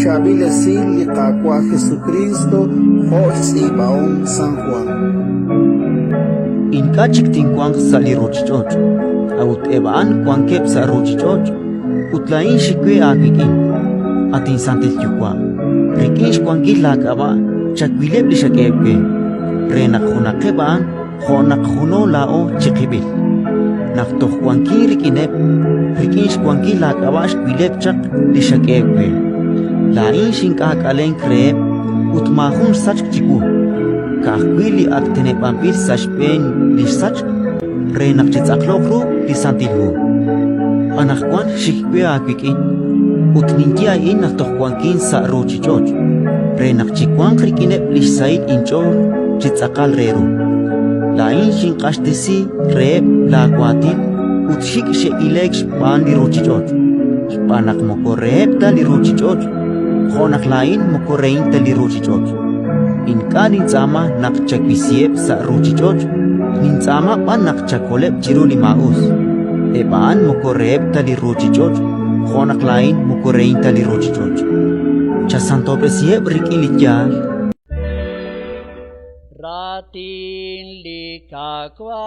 Shabilasin likakwa Jesucristo, Jose Baong San Juan. Inkachik tinkwang sa lirochichot, awut ebaan kwang kep sa rochichot, utlain shikwe akikin, atin santil yukwa, rikish kwang gilakaba, chakwileb li shakebke, renak hunakebaan, honak huno lao chikibil. Naktoh kwang kirikinep, rikish kwang gilakaba shkwileb chak li shakebke. Lain shinkak aleng krep, utmahun sach chiku. Kahwili at tenepampir sashpen li sach renak chitzaklokru li santilhu. Anakwan shikwe akwikin utnintia in naktohkwankin sa rochichoch. Renak chikwan krikinep li said inchor chitzakal reru. Lain shinkash desi rep la kwatin utshik she ilek shpan li rochichoch. Shpanak mokorep ta li rochichoch. Honak lain mokorein ta li rochichoch. Inka nintzama nakchakwisiep sa rochichoch, nintzama pa nakchakolep chiruli maus. Ebaan mokorep tali rochichoch, honak lain mokorein tali rochichoch. Chasantopesiep rikilityal. Ratin likakwa.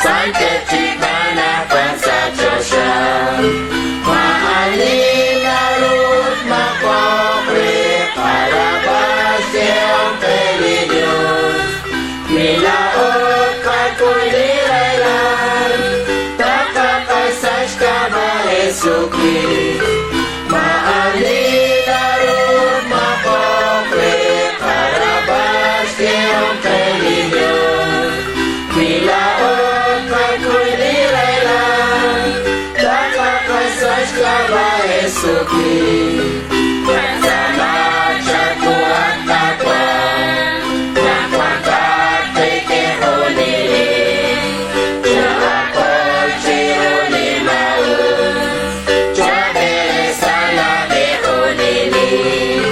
Sanctificana, Yesu Kristo. Maalila ron makopre para basti ang religion. Milaon kay kulilay lang, nakakasas ka ba Yesu Kristo? Kasama siya tuwang tatwang, nakwangkat kay kehoniling. Siya ako chiruli maun, siya beresa labi honiling.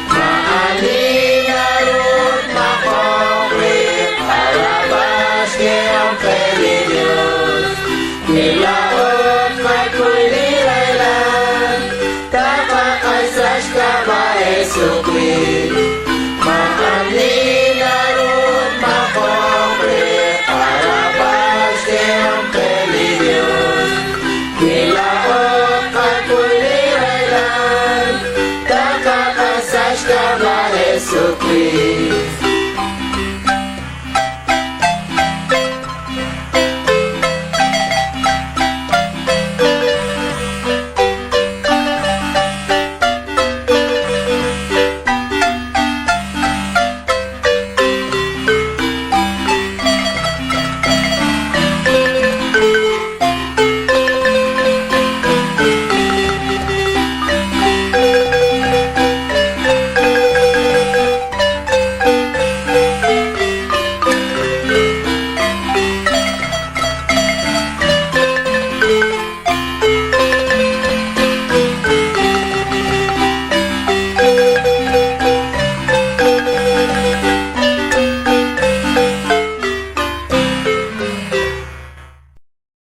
Maalila ron makopre para basti ang religion. Milaon kay kulilay lang, kakakasas ka ba Yesu Kristo? Maalila ron makopre para basti ang religion. Milaon kay kulilay lang, kakakasas ka ba Yesu Kristo?